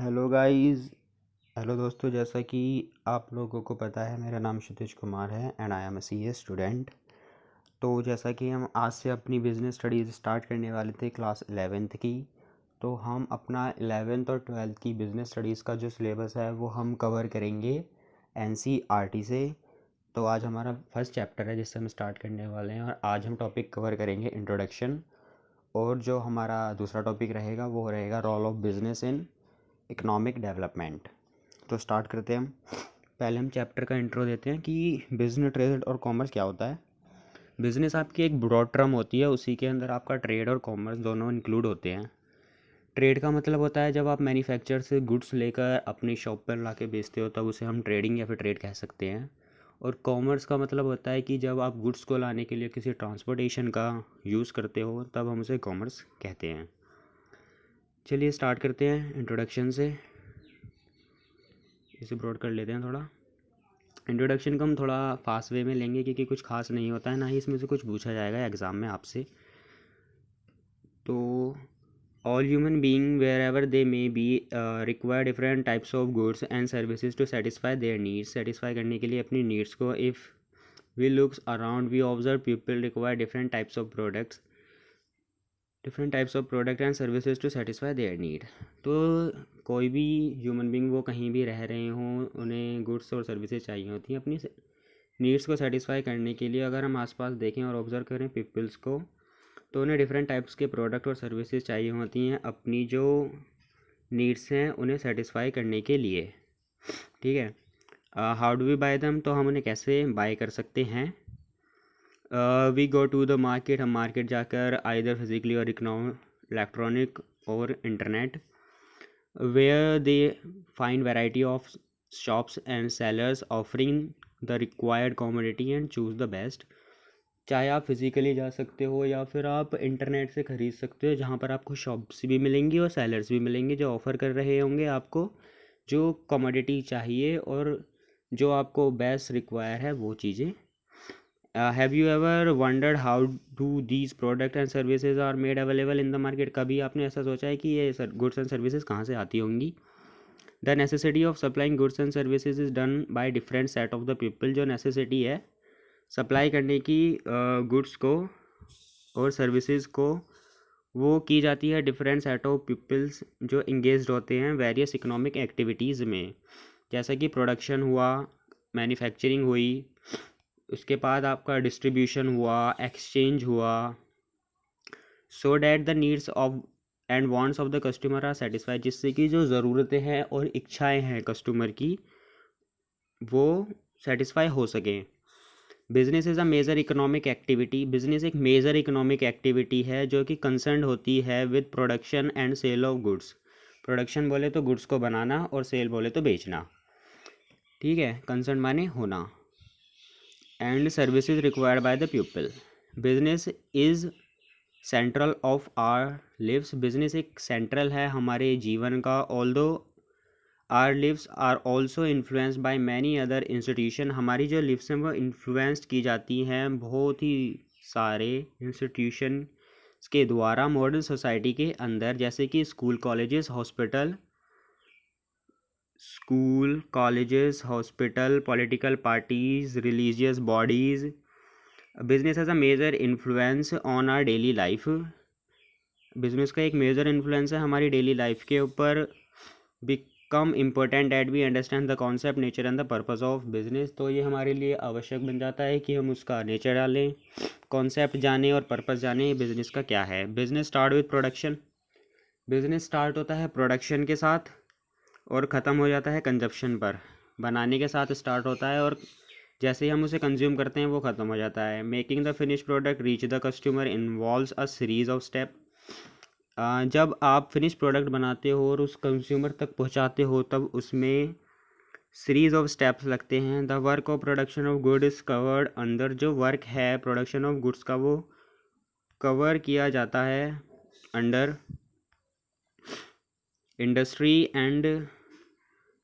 Hello guys. Hello दोस्तों, जैसा कि आप लोगों को पता है मेरा नाम क्षितिज कुमार है and I am a CA student. तो जैसा कि हम आज से अपनी बिज़नेस स्टडीज़ स्टार्ट करने वाले थे क्लास 11th की, तो हम अपना 11th और 12th की बिज़नेस स्टडीज़ का जो सिलेबस है वो हम कवर करेंगे एनसीईआरटी से। तो आज हमारा फर्स्ट चैप्टर है जिससे हम स्टार्ट करने वाले हैं और आज हम टॉपिक कवर करेंगे इंट्रोडक्शन। और जो हमारा दूसरा टॉपिक रहेगा वो रहेगा role of business in economic development. तो स्टार्ट करते हैं हम। पहले हम चैप्टर का इंट्रो देते हैं कि बिज़नेस, ट्रेड और कॉमर्स क्या होता है। बिज़नेस आपकी एक ब्रॉड टर्म होती है, उसी के अंदर आपका ट्रेड और कॉमर्स दोनों इंक्लूड होते हैं। ट्रेड का मतलब होता है जब आप मैन्युफैक्चर से गुड्स लेकर अपनी शॉप पर ला के बेचते हो तब उसे हम ट्रेडिंग या फिर ट्रेड कह सकते हैं। और कॉमर्स का मतलब होता है कि जब आप गुड्स को लाने के लिए किसी ट्रांसपोर्टेशन का यूज़ करते हो तब हम उसे कॉमर्स कहते हैं। चलिए स्टार्ट करते हैं इंट्रोडक्शन से। इसे ब्रॉड कर लेते हैं थोड़ा। इंट्रोडक्शन को हम थोड़ा फास्ट वे में लेंगे क्योंकि कुछ खास नहीं होता है, ना ही इसमें से कुछ पूछा जाएगा एग्ज़ाम में आपसे। तो all human being wherever they may be require different types of goods and services to satisfy their needs. Satisfy करने के लिए अपनी नीड्स को if we looks around we observe people require different types of product and services to satisfy their need. तो कोई भी human being वो कहीं भी रह रहे हों, उन्हें गुड्स और सर्विसेज चाहिए होती हैं अपनी नीड्स को सेटिस्फाई करने के लिए। अगर हम आसपास देखें और ऑब्ज़र्व करें पीपल्स को, तो उन्हें डिफरेंट टाइप्स के प्रोडक्ट और सर्विसेज चाहिए होती हैं अपनी जो नीड्स हैं उन्हें सेटिस्फाई करने के लिए। ठीक है। हाउ डू वी बाय दम, तो हम उन्हें कैसे बाय कर सकते हैं। We go to the market, हम मार्केट जाकर आइदर फिजिकली और इलेक्ट्रॉनिक और internet, where they find variety of shops and sellers offering the required commodity and choose the best. चाहे आप फिज़िकली जा सकते हो या फिर आप इंटरनेट से ख़रीद सकते हो, जहाँ पर आपको शॉप्स भी मिलेंगी और सेलर्स भी मिलेंगे जो ऑफ़र कर रहे होंगे आपको जो कमोडिटी चाहिए और जो आपको बेस्ट रिक्वायर है वो चीज़ें। Have you ever wondered how do these product and services are made available in the market. कभी आपने ऐसा सोचा है कि ये गुड्स एंड सर्विसेज कहाँ से आती होंगी। The necessity of supplying goods and services is done by different set of the people. जो नेसेसिटी है सप्लाई करने की गुड्स को और सर्विसेज को, वो की जाती है डिफरेंट सेट ऑफ पीपल्स जो इंगेज्ड होते हैं वेरियस इकोनॉमिक एक्टिविटीज़ में। जैसा कि प्रोडक्शन हुआ, मैन्युफैक्चरिंग हुई, उसके बाद आपका डिस्ट्रीब्यूशन हुआ, एक्सचेंज हुआ, so that the needs of and wants of the customer are satisfied, जिससे कि जो ज़रूरतें हैं और इच्छाएं हैं कस्टमर की वो सेटिस्फाई हो सकें। Business is a major economic activity. Business एक मेजर इकोनॉमिक एक्टिविटी है जो कि कंसर्न होती है with production and sale of goods. Production बोले तो गुड्स को बनाना और सेल बोले तो बेचना। ठीक है, कंसर्न माने होना। And services required by the people. Business is central of our lives. Business एक सेंट्रल है हमारे जीवन का। Although our lives are also influenced by many other institution. हमारी जो लिव्स हैं वो इन्फ्लुएंस्ड की जाती हैं बहुत ही सारे इंस्टीट्यूशन के द्वारा मॉडर्न सोसाइटी के अंदर, जैसे कि school colleges hospital, political parties, religious bodies. Business has a major influence on our daily life. Business का एक मेजर इन्फ्लुएंस है हमारी डेली लाइफ के ऊपर। कम important that we understand the concept, nature and the purpose of business. तो ये हमारे लिए आवश्यक बन जाता है कि हम उसका नेचर जानें, कॉन्सेप्ट जानें और पर्पस जानें बिजनेस का क्या है। Business start with production. Business start होता है प्रोडक्शन के साथ और ख़त्म हो जाता है कंजप्शन पर। बनाने के साथ स्टार्ट होता है और जैसे ही हम उसे कंज्यूम करते हैं वो ख़त्म हो जाता है। Making the finish product reach the customer involves a series of step. जब आप फिनिश प्रोडक्ट बनाते हो और उस कंज्यूमर तक पहुंचाते हो तब उसमें सीरीज ऑफ स्टेप्स लगते हैं। The work of production of good is covered अंदर। जो वर्क है प्रोडक्शन ऑफ गुड्स का वो कवर किया जाता है under industry and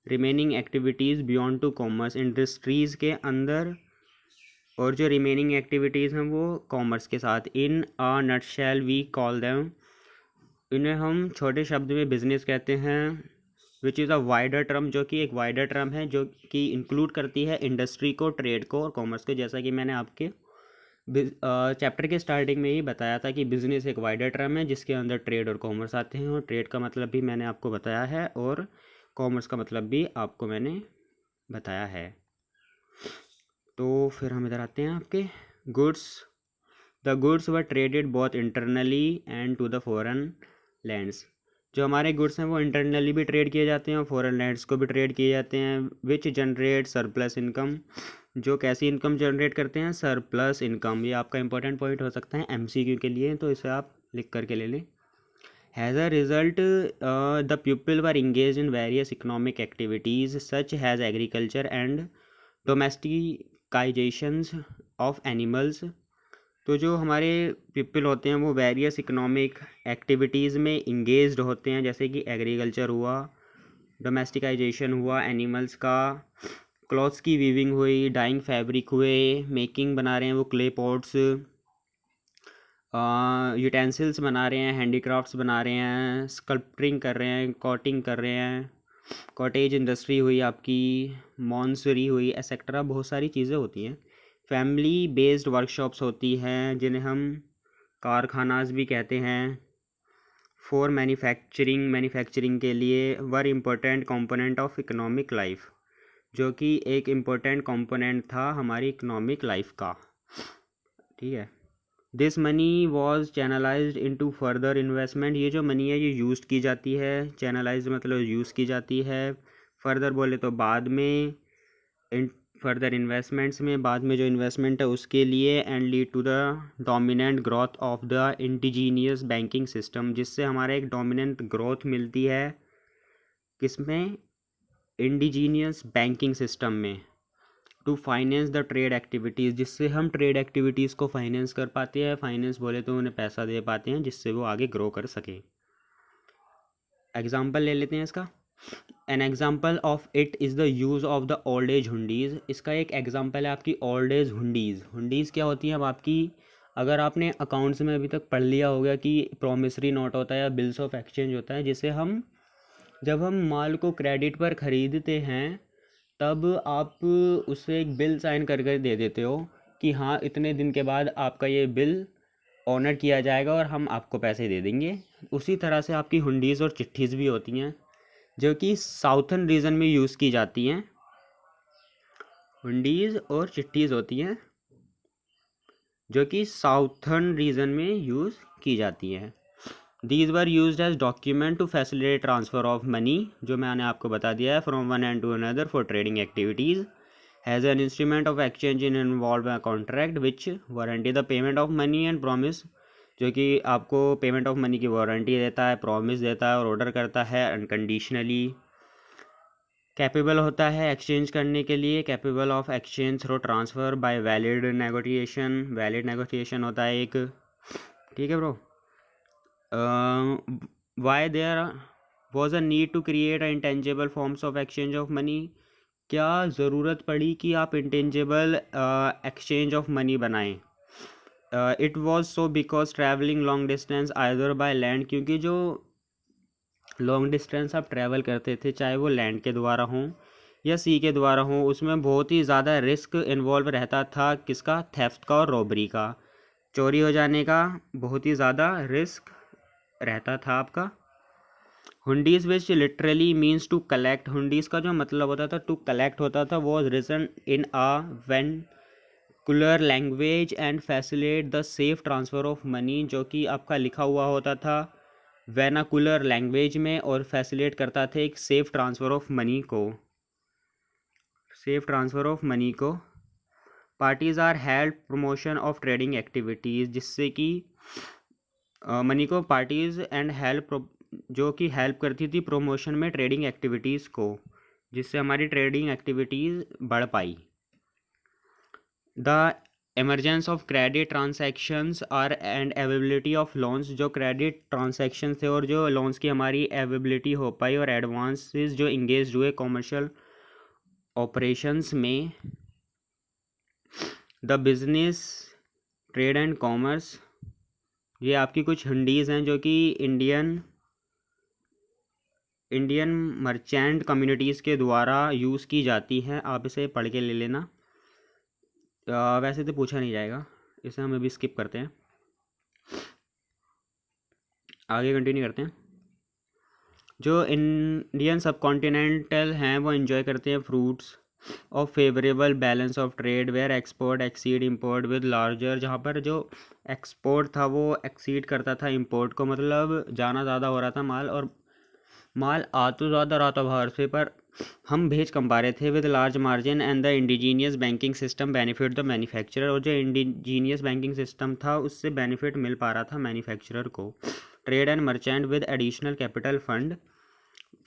remaining activities beyond to commerce. Industries के अंदर और जो रिमेनिंग एक्टिविटीज़ हैं वो कॉमर्स के साथ। In a nutshell we call them. इन्हें हम छोटे शब्द में बिजनेस कहते हैं। Which is a wider term, जो कि एक वाइडर टर्म है जो कि इंक्लूड करती है इंडस्ट्री को, ट्रेड को और कॉमर्स को। जैसा कि मैंने आपके चैप्टर के स्टार्टिंग में ही बताया था कि बिजनेस एक वाइडर टर्म है जिसके अंदर ट्रेड और कॉमर्स आते हैं, और ट्रेड का मतलब भी मैंने आपको बताया है और कॉमर्स का मतलब भी आपको मैंने बताया है। तो फिर हम इधर आते हैं आपके goods. The goods were traded both internally and to the foreign lands. जो हमारे गुड्स हैं वो इंटरनली भी ट्रेड किए जाते हैं और फॉरेन लैंड्स को भी ट्रेड किए जाते हैं। विच जनरेट सरप्लस इनकम, जो कैसी इनकम जनरेट करते हैं, सरप्लस इनकम। ये आपका इंपॉर्टेंट पॉइंट हो सकता है एमसीक्यू के लिए, तो इसे आप लिख करके ले लें। As a result the people were engage in various economic activities such as agriculture and domestications of animals. तो जो हमारे पीपल होते हैं वो वेरियस इकोनॉमिक एक्टिविटीज़ में इंगेज्ड होते हैं, जैसे कि एग्रीकल्चर हुआ, डोमेस्टिकाइजेशन हुआ एनिमल्स का, क्लॉथ्स की वीविंग हुई, डाइंग फैब्रिक हुए, मेकिंग बना रहे हैं वो क्ले पॉट्स, यूटेंसिल्स बना रहे हैं, हैंडीक्राफ्ट्स बना रहे हैं, स्कल्पटिंग कर रहे हैं, कॉटिंग कर रहे हैं, कॉटेज इंडस्ट्री हुई आपकी, मॉन्सरी हुई, एक्सेट्रा बहुत सारी चीज़ें होती हैं। फैमिली बेस्ड वर्कशॉप्स होती हैं जिन्हें हम कारखानाज भी कहते हैं। फॉर मैन्युफैक्चरिंग के लिए वर important component of economic life, जो कि एक इम्पोर्टेंट कंपोनेंट था हमारी इकोनॉमिक लाइफ का। ठीक है। This money was channelised into further investment. ये जो मनी है ये यूज़ की जाती है, चैनलाइज मतलब यूज़ की जाती है, फर्दर बोले तो बाद में, फर्दर इन्वेस्टमेंट्स में, बाद में जो इन्वेस्टमेंट है उसके लिए, and lead to the dominant growth of the indigenous banking system, जिससे हमारा एक डोमिनेंट ग्रोथ मिलती है किसमें, इंडिजीनियस बैंकिंग सिस्टम में। To finance the trade activities, जिससे हम ट्रेड एक्टिविटीज़ को फाइनेंस कर पाते हैं, फाइनेंस बोले तो उन्हें पैसा दे पाते हैं जिससे वो आगे ग्रो कर सकें। एग्जाम्पल ले लेते हैं इसका। An example of it is the use of the old age hundis. इसका एक एग्जाम्पल है आपकी ओल्ड एज हुंडीज़। हुंडीज़ क्या होती हैं, अब आपकी अगर आपने अकाउंट्स में अभी तक पढ़ लिया होगा कि प्रोमिसरी नोट होता है या बिल्स ऑफ एक्सचेंज होता है, जिसे हम जब हम माल को क्रेडिट पर ख़रीदते हैं तब आप उसे एक बिल साइन कर कर दे देते हो कि हाँ इतने दिन के बाद आपका ये बिल ऑनर किया जाएगा और हम आपको पैसे दे देंगे। उसी तरह से आपकी हुंडीज़ और चिट्ठीज़ भी होती हैं जो कि साउथर्न रीजन में यूज़ की जाती हैं। हुंडीज़ और चिट्ठीज़ होती हैं जो कि साउथर्न रीजन में यूज़ की जाती हैं। These were use as document to facilitate transfer of money, जो मैंने आपको बता दिया है, from one end to another for trading activities. Has an instrument of exchange in involve a contract which warranty the payment of money and promise, जो कि आपको payment of money की वारंटी देता है, प्रॉमिस देता है और ऑर्डर करता है अनकंडीशनली। कैपेबल होता है एक्सचेंज करने के लिए, capable of exchange through transfer by valid negotiation. Valid negotiation होता है एक। ठीक है bro. Why there was a need to create a intangible forms of exchange of money. क्या ज़रूरत पड़ी कि आप इंटेंजिबल एक्सचेंज ऑफ मनी बनाएं। It was so because travelling long distance either by land, क्योंकि जो लॉन्ग डिस्टेंस आप travel करते थे चाहे वो लैंड के द्वारा हों या सी के द्वारा हों, उसमें बहुत ही ज़्यादा रिस्क इन्वॉल्व रहता था। किसका, थेफ्ट का और रॉबरी का, चोरी हो जाने का बहुत ही ज़्यादा रिस्क रहता था आपका। Hundis which literally means to collect. Hundis का जो मतलब होता था टू कलेक्ट होता था, was written in a vernacular language and facilitate the safe transfer of money, जो कि आपका लिखा हुआ होता था वर्नाक्युलर लैंग्वेज में और फैसिलिटेट करता था एक सेफ ट्रांसफ़र ऑफ मनी को, सेफ ट्रांसफ़र ऑफ मनी को। Parties are help promotion of trading activities, जिससे कि मनी को पार्टीज़ एंड हेल्प, जो कि हेल्प करती थी प्रमोशन में ट्रेडिंग एक्टिविटीज़ को, जिससे हमारी ट्रेडिंग एक्टिविटीज़ बढ़ पाई। The emergence of credit transactions are and availability of loans, जो क्रेडिट ट्रांसैक्शन थे और जो लोन्स की हमारी अवेलेबिलिटी हो पाई, और एडवांसेस जो इंगेज हुए कॉमर्शियल ऑपरेशंस में। The business trade and commerce, ये आपकी कुछ हुंडीज़ हैं जो कि इंडियन इंडियन मर्चेंट कम्युनिटीज़ के द्वारा यूज़ की जाती है। आप इसे पढ़ के ले लेना। वैसे तो पूछा नहीं जाएगा, इसे हम अभी स्किप करते हैं, आगे कंटिन्यू करते हैं। जो इंडियन सब कॉन्टिनेंटल हैं वो एंजॉय करते हैं fruits of favourable balance of trade where export exceed import with larger, जहाँ पर जो एक्सपोर्ट था वो एक्सीड करता था इंपोर्ट को, मतलब जाना ज़्यादा हो रहा था माल, और माल आ तो ज़्यादा रहा था बाहर से, पर हम भेज कम पा रहे थे। With large margin and the indigenous banking system benefit the manufacturer, और जो इंडिजीनियस बैंकिंग सिस्टम था उससे बेनिफिट मिल पा रहा था मैन्युफैक्चरर को। Trade and merchant with additional capital fund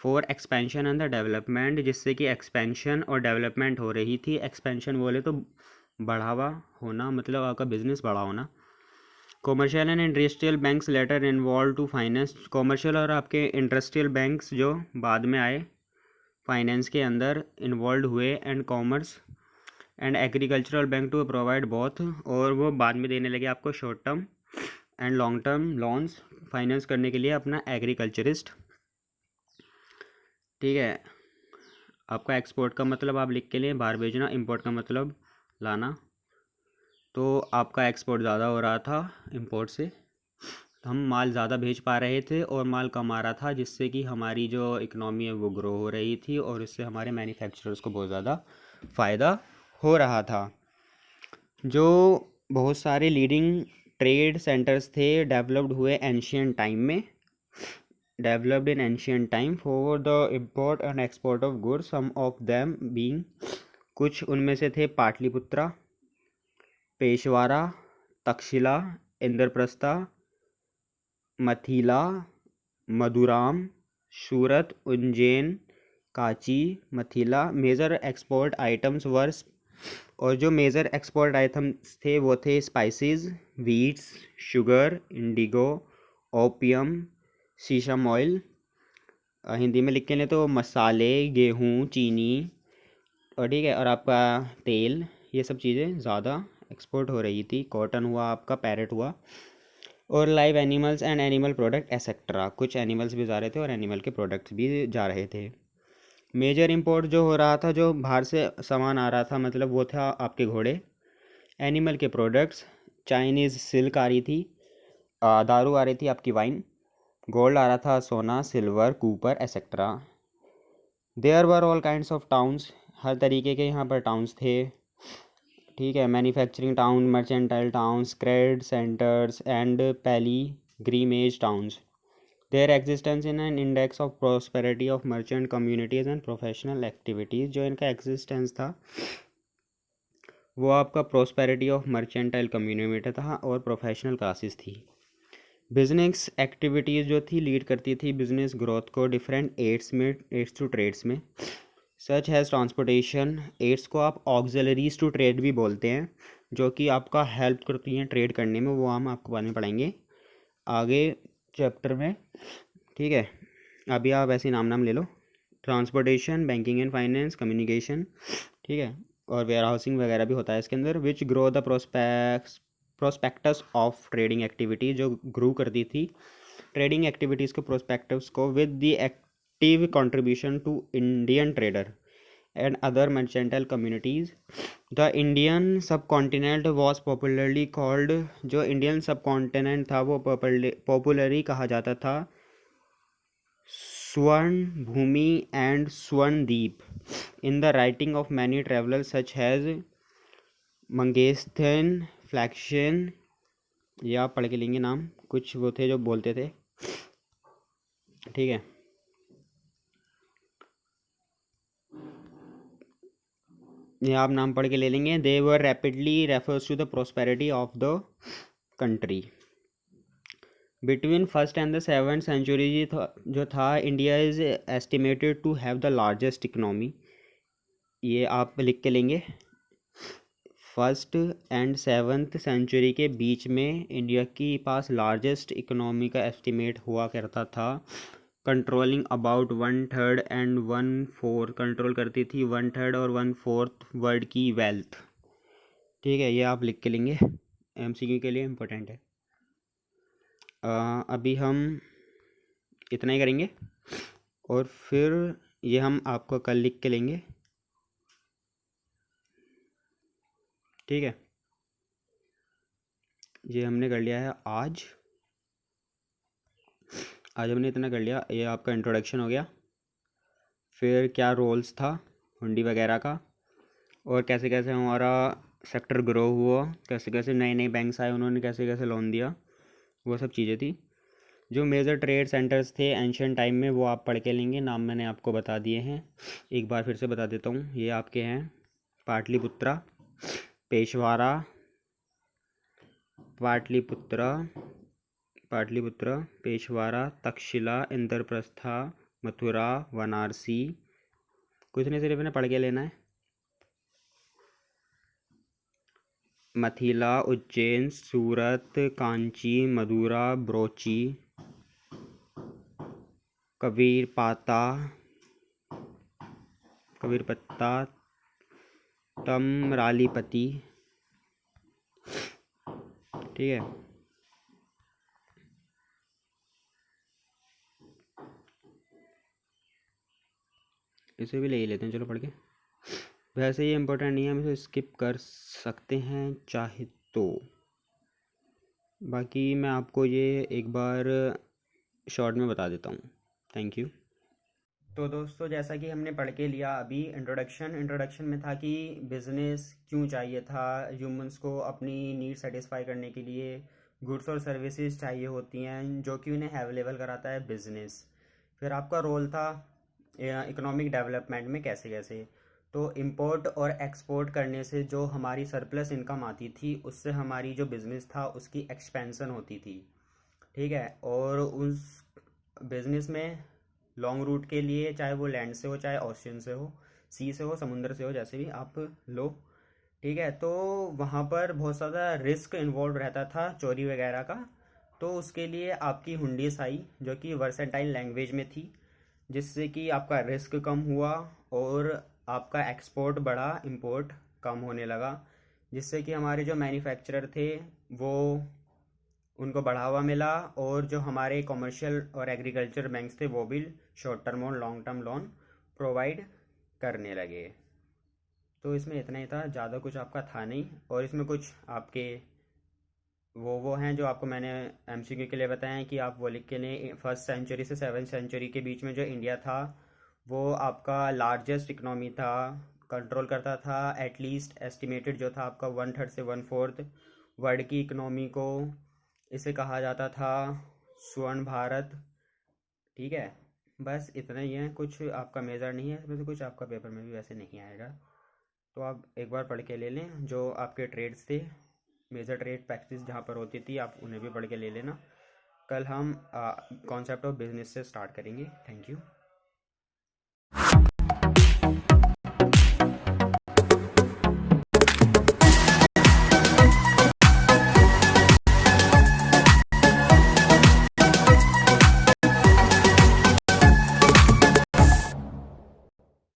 for expansion and the development, जिससे कि एक्सपेंशन और डेवलपमेंट हो रही थी। एक्सपेंशन बोले तो बढ़ावा होना, मतलब आपका बिजनेस बड़ा होना। Commercial and industrial banks later involve to finance, commercial और आपके इंडस्ट्रियल बैंक्स जो बाद में आए फाइनेंस के अंदर इन्वॉल्व हुए, and commerce and agricultural bank to provide both, और वो बाद में देने लगे आपको short term and long term loans finance करने के लिए अपना एग्रीकल्चरिस्ट। ठीक है, आपका एक्सपोर्ट का मतलब आप लिख के लिए बाहर भेजना, इंपोर्ट का मतलब लाना। तो आपका एक्सपोर्ट ज़्यादा हो रहा था इंपोर्ट से, हम माल ज़्यादा भेज पा रहे थे और माल कम आ रहा था, जिससे कि हमारी जो इकनॉमी है वो ग्रो हो रही थी, और इससे हमारे मैन्युफैक्चरर्स को बहुत ज़्यादा फ़ायदा हो रहा था। जो बहुत सारे लीडिंग ट्रेड सेंटर्स थे डेवलप्ड हुए एंशियंट टाइम में, developed in ancient time for the import and export of goods, some of them being, कुछ उनमें से थे Pataliputra, Peshawar, Takshashila, Indraprastha, Mithila, Madurai, Surat, Ujjain, Kanchi, Mithila. Major export items were, और जो मेजर एक्सपोर्ट आइटम्स थे वो थे spices, wheats, sugar, indigo, opium, sheesham oil, Hindi में लिख के लें तो मसाले, गेहूँ, चीनी, और ठीक है, और आपका तेल, ये सब चीज़ें ज़्यादा एक्सपोर्ट हो रही थी। कॉटन हुआ आपका, पैरेट हुआ, और live animals and animal product etcetera, कुछ एनिमल्स भी जा रहे थे और एनिमल के प्रोडक्ट्स भी जा रहे थे। मेजर इंपोर्ट जो हो रहा था, जो बाहर से सामान आ रहा था, मतलब वो था आपके घोड़े, एनिमल के प्रोडक्ट्स, चाइनीज़ सिल्क आ रही थी, दारू आ रही थी आपकी वाइन, गोल्ड आ रहा था, सोना, silver, copper etcetera. There were all kinds of towns, हर तरीके के यहाँ पर टाउन्स थे। ठीक है, manufacturing town, mercantile towns, trade centres and pilgrimage towns. Their existence in an index of prosperity of merchant communities and professional activities, जो इनका एग्जिस्टेंस था वो आपका प्रॉस्पेरिटी ऑफ मर्चेंटाइल कम्युनिटी था और प्रोफेशनल क्लासेस थी। बिजनेस एक्टिविटीज़ जो थी लीड करती थी बिजनेस ग्रोथ को डिफरेंट एड्स टू ट्रेड्स में, सच हैज़ ट्रांसपोर्टेशन, एड्स को आप ऑक्सिलरीज टू ट्रेड भी बोलते हैं, जो कि आपका हेल्प करती हैं ट्रेड करने में, वो हम आपको बाद में पढ़ाएंगे आगे चैप्टर में। ठीक है, अभी आप ऐसे नाम ले लो, transportation, banking and finance, communication, ठीक है, और वेयर हाउसिंग वगैरह भी होता है इसके अंदर। Which grow the prospects of trading activity, जो ग्रो करती थी ट्रेडिंग एक्टिविटीज़ को, प्रोस्पेक्टस को, with the active contribution to Indian trader and other mercantile communities. The Indian sub continent was popularly called, जो इंडियन सब कॉन्टिनेंट था वो popularly कहा जाता था Swarnabhumi and Swarnadweep, in the writing of many travellers such has Megasthenes, फ्लैक्शन, या पढ़ के लेंगे नाम, कुछ वो थे जो बोलते थे। ठीक है, ये आप नाम पढ़ के ले लेंगे। They were rapidly refers to the prosperity of the country. Between first and the seventh century जो था, India is estimated to have the largest economy, ये आप लिख के लेंगे। फर्स्ट एंड सेवन्थ सेंचुरी के बीच में इंडिया के पास लार्जेस्ट इकोनॉमी का एस्टिमेट हुआ करता था। कंट्रोलिंग अबाउट 1/3 एंड 1/4, कंट्रोल करती थी 1/3 और 1/4 वर्ल्ड की वेल्थ। ठीक है, ये आप लिख के लेंगे, एमसीक्यू के लिए इम्पोर्टेंट है। अभी हम इतना ही करेंगे और फिर ये हम आपको कल लिख के लेंगे, ठीक है। ये हमने कर लिया है आज हमने इतना कर लिया। ये आपका इंट्रोडक्शन हो गया। फिर क्या रोल्स था हुंडी वगैरह का, और कैसे कैसे हमारा सेक्टर ग्रो हुआ, कैसे कैसे नए नए बैंक्स आए, उन्होंने कैसे कैसे लोन दिया, वो सब चीज़ें थी। जो मेजर ट्रेड सेंटर्स थे एंशियंट टाइम में वो आप पढ़ के लेंगे, नाम मैंने आपको बता दिए हैं। एक बार फिर से बता देता हूँ, ये आपके हैं पाटलिपुत्रा, पेशवारा, पाटलिपुत्र, पेशवारा, तक्षशिला, इंद्रप्रस्था, मथुरा, वाराणसी। कुछ नहीं, सिर्फ इन्हें पढ़ के लेना है। मिथिला, उज्जैन, सूरत, कांची, मदुरा, ब्रोची, कबीरपत्ता, तमरालीपति, ठीक है। इसे भी ले ही लेते हैं, चलो पढ़ के। वैसे ये इम्पोर्टेंट नहीं है, हम इसे स्किप कर सकते हैं चाहे तो। बाकी मैं आपको ये एक बार शॉर्ट में बता देता हूँ। Thank you. तो दोस्तों, जैसा कि हमने पढ़ के लिया अभी इंट्रोडक्शन में था कि बिज़नेस क्यों चाहिए था, ह्यूमंस को अपनी नीड सेटिस्फाई करने के लिए गुड्स और सर्विसेज चाहिए होती हैं, जो कि उन्हें अवेलेबल कराता है बिज़नेस। फिर आपका रोल था इकोनॉमिक डेवलपमेंट में कैसे कैसे। तो इंपोर्ट और एक्सपोर्ट करने से जो हमारी सरप्लस इनकम आती थी, उससे हमारी जो बिज़नेस था उसकी एक्सपेंसन होती थी, ठीक है। और उस बिज़नेस में लॉन्ग रूट के लिए, चाहे वो लैंड से हो, चाहे ओशियन से हो, सी से हो, समुद्र से हो, जैसे भी आप लो, ठीक है। तो वहाँ पर बहुत ज़्यादा रिस्क इन्वॉल्व रहता था चोरी वगैरह का। तो उसके लिए आपकी हुंडीस आई, जो कि वर्सेटाइल लैंग्वेज में थी, जिससे कि आपका रिस्क कम हुआ और आपका एक्सपोर्ट बढ़ा, इंपोर्ट कम होने लगा, जिससे कि हमारे जो मैन्युफैक्चरर थे वो उनको बढ़ावा मिला, और जो हमारे कमर्शियल और एग्रीकल्चर बैंक्स थे वो भी शॉर्ट टर्म और लॉन्ग टर्म लोन प्रोवाइड करने लगे। तो इसमें इतना ही था, ज़्यादा कुछ आपका था नहीं। और इसमें कुछ आपके वो हैं जो आपको मैंने एमसीक्यू के लिए बताया है कि आप वो लिख के लें। 1st सेंचुरी से 7th सेंचुरी के बीच में जो इंडिया था वो आपका लार्जेस्ट इकनॉमी था, कंट्रोल करता था एटलीस्ट एस्टिमेटेड जो था आपका 1/3 से 1/4 वर्ल्ड की इकनॉमी को। इसे कहा जाता था स्वर्ण भारत, ठीक है। बस इतना ही है, कुछ आपका मेजर नहीं है इसमें से, कुछ आपका पेपर में भी वैसे नहीं आएगा। तो आप एक बार पढ़ के ले लें, जो आपके ट्रेड्स थे, मेजर ट्रेड प्रैक्टिस जहाँ पर होती थी, आप उन्हें भी पढ़ के ले लेना। कल हम कॉन्सेप्ट ऑफ बिजनेस से स्टार्ट करेंगे। Thank you.